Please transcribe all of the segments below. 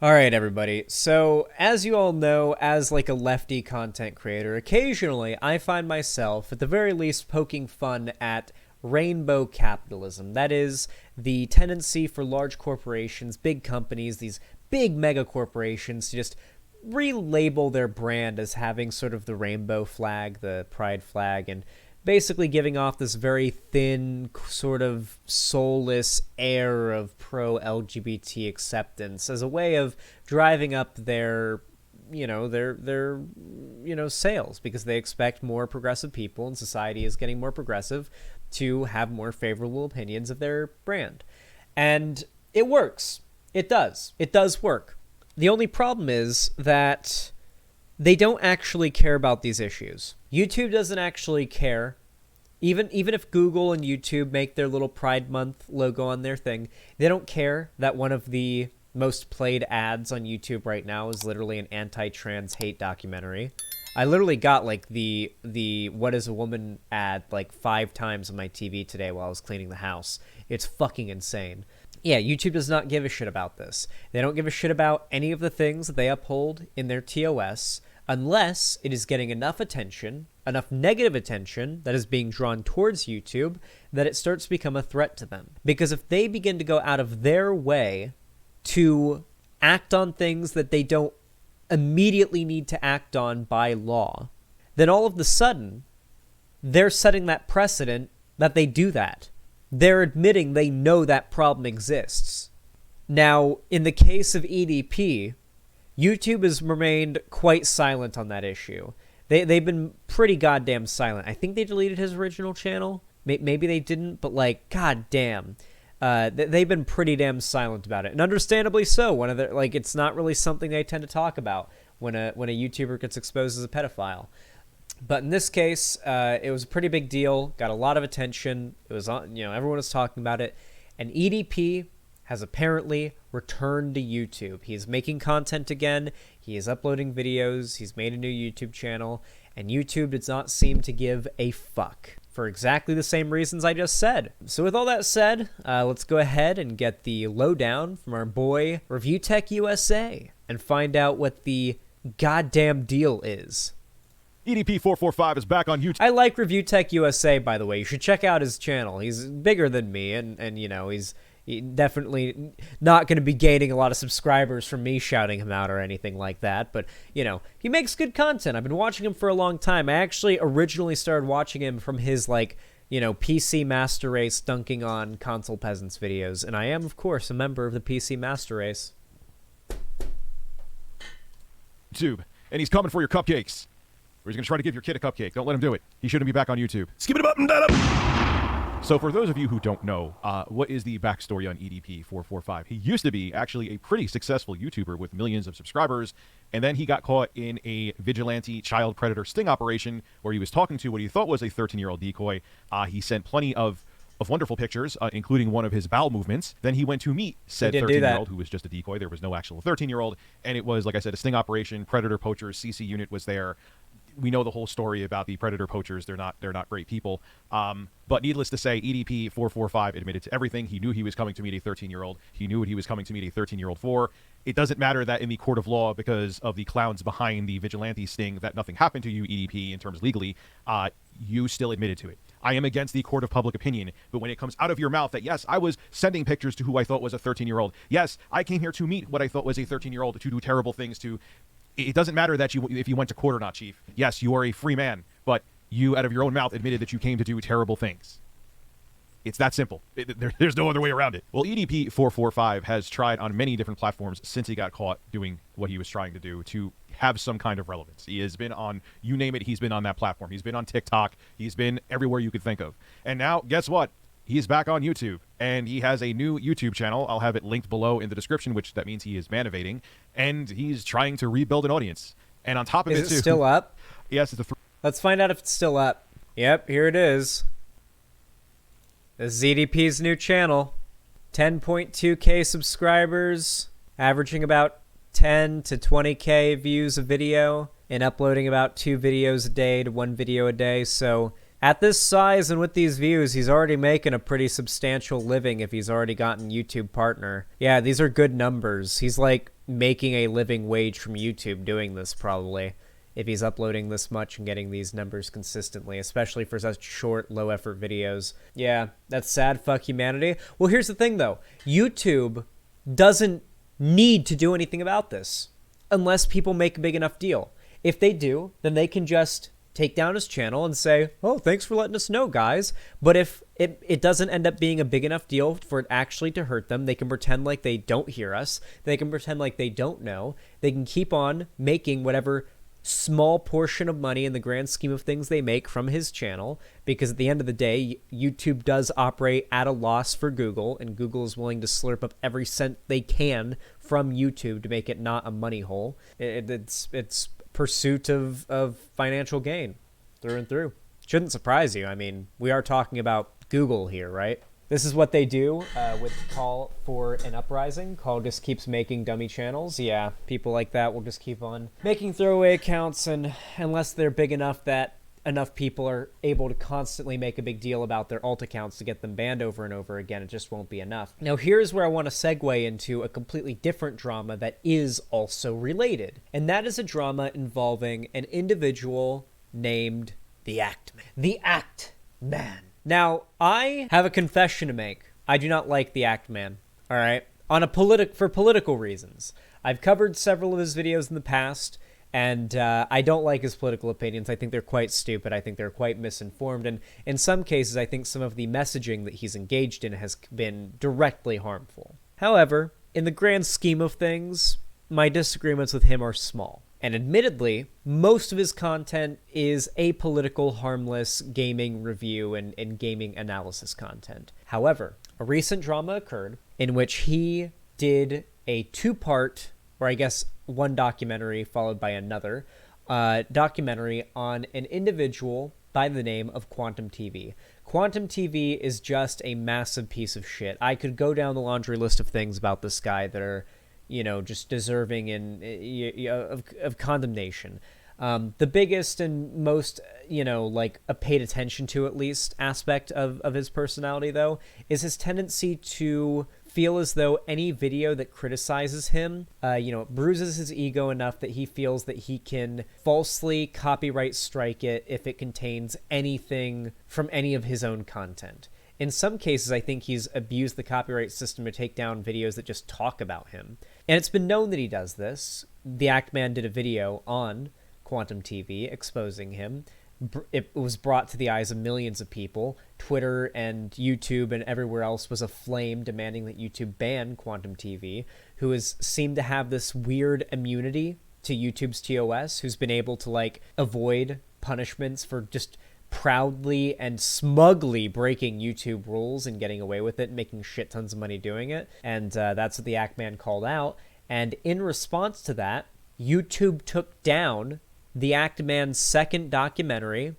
All right, everybody. So, as you all know, as like a lefty content creator, occasionally I find myself, at the very least, poking fun at rainbow capitalism. That is the tendency for large corporations, big companies, these big mega corporations to just relabel their brand as having sort of the rainbow flag, the pride flag, and basically giving off this very thin, sort of soulless air of pro-LGBT acceptance as a way of driving up their sales, because they expect more progressive people, and society is getting more progressive, to have more favorable opinions of their brand. And it works. It does. It does work. The only problem is that they don't actually care about these issues. YouTube doesn't actually care. Even if Google and YouTube make their little Pride Month logo on their thing, they don't care that one of the most played ads on YouTube right now is literally an anti-trans hate documentary. I literally got like the What is a Woman ad like 5 times on my TV today while I was cleaning the house. It's fucking insane. Yeah, YouTube does not give a shit about this. They don't give a shit about any of the things that they uphold in their TOS unless it is getting enough attention, enough negative attention that is being drawn towards YouTube, that it starts to become a threat to them. Because if they begin to go out of their way to act on things that they don't immediately need to act on by law, then all of a sudden, they're setting that precedent that they do that. They're admitting they know that problem exists. Now, in the case of EDP, YouTube has remained quite silent on that issue. They've been pretty goddamn silent. I think they deleted his original channel. Maybe they didn't, but like, goddamn. They've been pretty damn silent about it, and understandably so. It's not really something they tend to talk about when a YouTuber gets exposed as a pedophile. But in this case, it was a pretty big deal. Got a lot of attention. It was on, everyone was talking about it, and EDP has apparently returned to YouTube. He's making content again. He is uploading videos. He's made a new YouTube channel, and YouTube does not seem to give a fuck for exactly the same reasons I just said. So with all that said, let's go ahead and get the lowdown from our boy Review Tech USA and find out what the goddamn deal is. EDP445 is back on YouTube. I like Review Tech USA, by the way. You should check out his channel. He's bigger than me, and he's definitely not going to be gaining a lot of subscribers from me shouting him out or anything like that. But, he makes good content. I've been watching him for a long time. I actually originally started watching him from his, PC Master Race dunking on console peasants videos. And I am, of course, a member of the PC Master Race. YouTube. And he's coming for your cupcakes. Or he's going to try to give your kid a cupcake. Don't let him do it. He shouldn't be back on YouTube. Skip it up and down up. So for those of you who don't know, what is the backstory on EDP445? He used to be actually a pretty successful YouTuber with millions of subscribers, and then he got caught in a vigilante child predator sting operation where he was talking to what he thought was a 13-year-old decoy. He sent plenty of wonderful pictures, including one of his bowel movements. Then he went to meet said 13-year-old who was just a decoy. There was no actual 13-year-old, and it was, like I said, a sting operation. Predator poachers, CC unit was there. We know the whole story about the predator poachers. They're not great people. But needless to say, EDP445 admitted to everything. He knew he was coming to meet a 13-year-old. He knew what he was coming to meet a 13-year-old for. It doesn't matter that in the court of law, because of the clowns behind the vigilante sting, that nothing happened to you, EDP, in terms legally. You still admitted to it. I am against the court of public opinion, but when it comes out of your mouth that, yes, I was sending pictures to who I thought was a 13-year-old. Yes, I came here to meet what I thought was a 13-year-old to do terrible things to. It doesn't matter that if you went to court or not, Chief. Yes, you are a free man, but you, out of your own mouth, admitted that you came to do terrible things. It's that simple. There's no other way around it. Well, EDP445 has tried on many different platforms since he got caught doing what he was trying to do to have some kind of relevance. He has been on, you name it, he's been on that platform. He's been on TikTok. He's been everywhere you could think of. And now, guess what? He's back on YouTube, and he has a new YouTube channel. I'll have it linked below in the description, which that means he is man-evading, and he's trying to rebuild an audience. And on top of Is it still up? Yes, it's Let's find out if it's still up. Yep, here it is. This is ZDP's new channel. 10.2k subscribers, averaging about 10 to 20k views a video, and uploading about 2 videos a day to 1 video a day. So At this size and with these views, he's already making a pretty substantial living if he's already gotten YouTube partner. Yeah, these are good numbers. He's like making a living wage from YouTube doing this probably, if he's uploading this much and getting these numbers consistently, especially for such short, low-effort videos. Yeah, that's sad, fuck humanity. Well, here's the thing, though. YouTube doesn't need to do anything about this unless people make a big enough deal. If they do, then they can just take down his channel and say, oh, thanks for letting us know, guys. But if it doesn't end up being a big enough deal for it actually to hurt them, they can pretend like they don't hear us. They can pretend like they don't know. They can keep on making whatever small portion of money in the grand scheme of things they make from his channel, because at the end of the day, YouTube does operate at a loss for Google, and Google is willing to slurp up every cent they can from YouTube to make it not a money hole. It's pursuit of financial gain through and through. Shouldn't surprise you. I mean, we are talking about Google here, right? This is what they do with the call for an uprising. Call just keeps making dummy channels. Yeah, people like that will just keep on making throwaway accounts, and unless they're big enough that enough people are able to constantly make a big deal about their alt accounts to get them banned over and over again, it just won't be enough. Now, here's where I want to segue into a completely different drama that is also related, and that is a drama involving an individual named the Act Man. The Act Man. Now, I have a confession to make. I do not like the Act Man, all right? For political reasons. I've covered several of his videos in the past, and I don't like his political opinions. I think they're quite stupid. I think they're quite misinformed. And in some cases, I think some of the messaging that he's engaged in has been directly harmful. However, in the grand scheme of things, my disagreements with him are small. And admittedly, most of his content is apolitical, harmless gaming review and gaming analysis content. However, a recent drama occurred in which he did a two-part, or I guess one documentary followed by another, documentary on an individual by the name of Quantum TV. Quantum TV is just a massive piece of shit. I could go down the laundry list of things about this guy that are, just deserving of condemnation. The biggest and most, paid attention to at least aspect of his personality, though, is his tendency to feel as though any video that criticizes him, bruises his ego enough that he feels that he can falsely copyright strike it if it contains anything from any of his own content. In some cases, I think he's abused the copyright system to take down videos that just talk about him. And it's been known that he does this. The Act Man did a video on Quantum TV exposing him. It was brought to the eyes of millions of people. Twitter and YouTube and everywhere else was aflame, demanding that YouTube ban Quantum TV, who seemed to have this weird immunity to YouTube's TOS, who's been able to, avoid punishments for just proudly and smugly breaking YouTube rules and getting away with it and making shit tons of money doing it. And that's what the Act Man called out. And in response to that, YouTube took down the Act Man's second documentary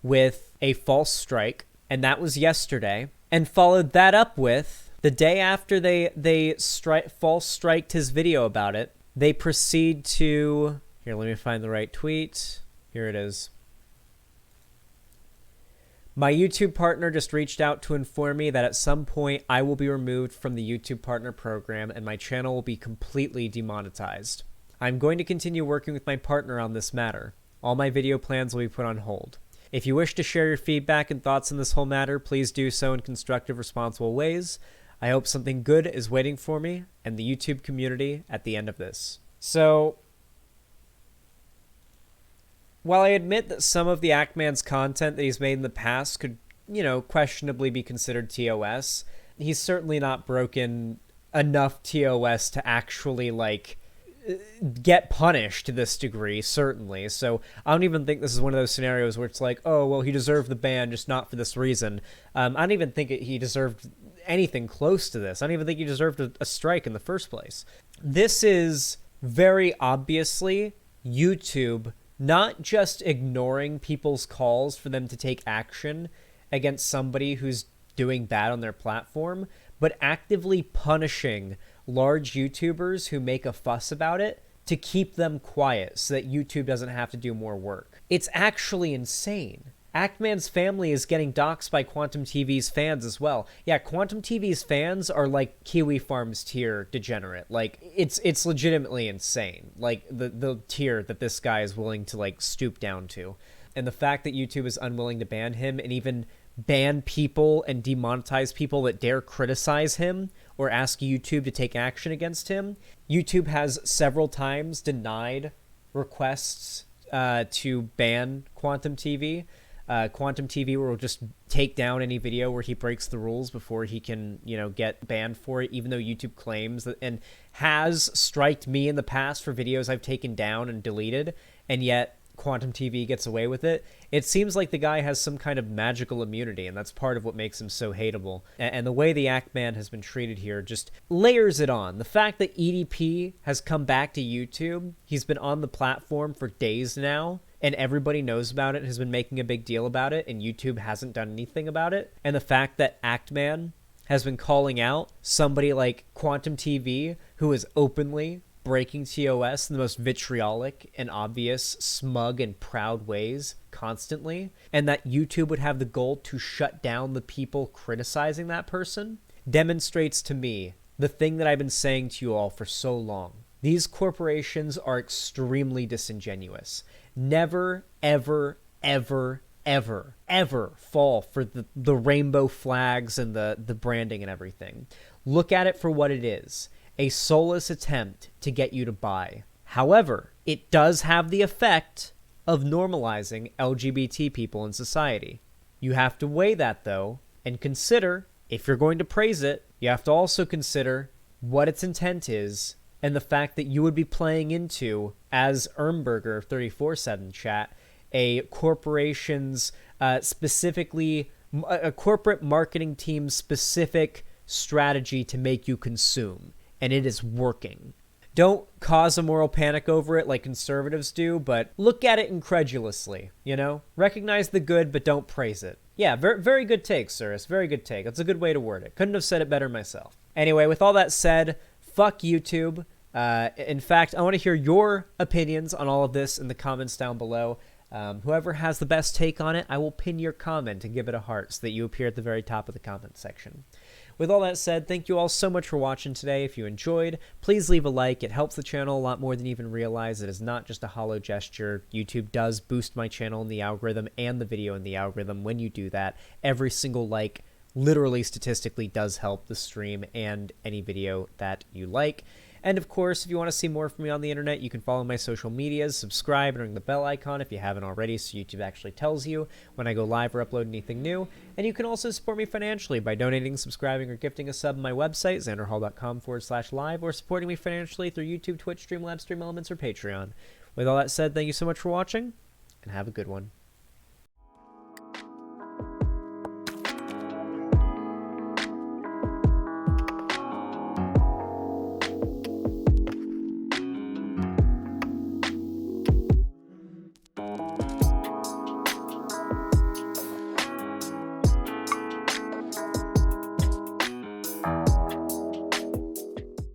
with a false strike, and that was yesterday, and followed that up with, the day after they false striked his video about it, they proceed to, here, let me find the right tweet. Here it is. My YouTube partner just reached out to inform me that at some point I will be removed from the YouTube partner program and my channel will be completely demonetized. I'm going to continue working with my partner on this matter. All my video plans will be put on hold. If you wish to share your feedback and thoughts on this whole matter, please do so in constructive, responsible ways. I hope something good is waiting for me and the YouTube community at the end of this. So, while I admit that some of the Act Man's content that he's made in the past could, questionably be considered TOS, he's certainly not broken enough TOS to actually, get punished to this degree, certainly. So I don't even think this is one of those scenarios where it's like, oh, well, he deserved the ban, just not for this reason. I don't even think he deserved anything close to this. I don't even think he deserved a strike in the first place. This is very obviously YouTube not just ignoring people's calls for them to take action against somebody who's doing bad on their platform, but actively punishing large YouTubers who make a fuss about it to keep them quiet so that YouTube doesn't have to do more work. It's actually insane. Actman's family is getting doxxed by Quantum TV's fans as well. Yeah, Quantum TV's fans are like Kiwi Farm's tier degenerate. Like, it's legitimately insane. Like, the tier that this guy is willing to, like, stoop down to. And the fact that YouTube is unwilling to ban him and even ban people and demonetize people that dare criticize him or ask YouTube to take action against him. YouTube has several times denied requests to ban Quantum TV. Quantum TV will just take down any video where he breaks the rules before he can, get banned for it, even though YouTube claims that, and has striked me in the past for videos I've taken down and deleted, and yet Quantum TV gets away with it. It seems like the guy has some kind of magical immunity, and that's part of what makes him so hateable. And the way the Actman has been treated here just layers it on. The fact that EDP has come back to YouTube, he's been on the platform for days now, and everybody knows about it and has been making a big deal about it, and YouTube hasn't done anything about it. And the fact that Actman has been calling out somebody like Quantum TV, who is openly breaking TOS in the most vitriolic and obvious, smug and proud ways constantly, and that YouTube would have the goal to shut down the people criticizing that person, demonstrates to me the thing that I've been saying to you all for so long. These corporations are extremely disingenuous. Never, ever, ever, ever, ever fall for the rainbow flags and the branding and everything. Look at it for what it is. A soulless attempt to get you to buy. However, it does have the effect of normalizing LGBT people in society. You have to weigh that, though, and consider, if you're going to praise it, you have to also consider what its intent is and the fact that you would be playing into, as Ermberger34 said in chat, a corporation's specifically, a corporate marketing team's specific strategy to make you consume. And it is working. Don't cause a moral panic over it like conservatives do, but look at it incredulously, Recognize the good, but don't praise it. Yeah, very, very good take, Cirrus. Very good take. That's a good way to word it. Couldn't have said it better myself. Anyway, with all that said, fuck YouTube. In fact, I want to hear your opinions on all of this in the comments down below. Whoever has the best take on it, I will pin your comment and give it a heart so that you appear at the very top of the comment section. With all that said, thank you all so much for watching today. If you enjoyed, please leave a like. It helps the channel a lot more than you even realize. It is not just a hollow gesture. YouTube does boost my channel in the algorithm and the video in the algorithm when you do that. Every single like literally statistically does help the stream and any video that you like. And of course, if you want to see more from me on the internet, you can follow my social medias, subscribe, and ring the bell icon if you haven't already, so YouTube actually tells you when I go live or upload anything new. And you can also support me financially by donating, subscribing, or gifting a sub on my website, xanderhall.com/live, or supporting me financially through YouTube, Twitch, Streamlabs, Stream Elements, or Patreon. With all that said, thank you so much for watching, and have a good one.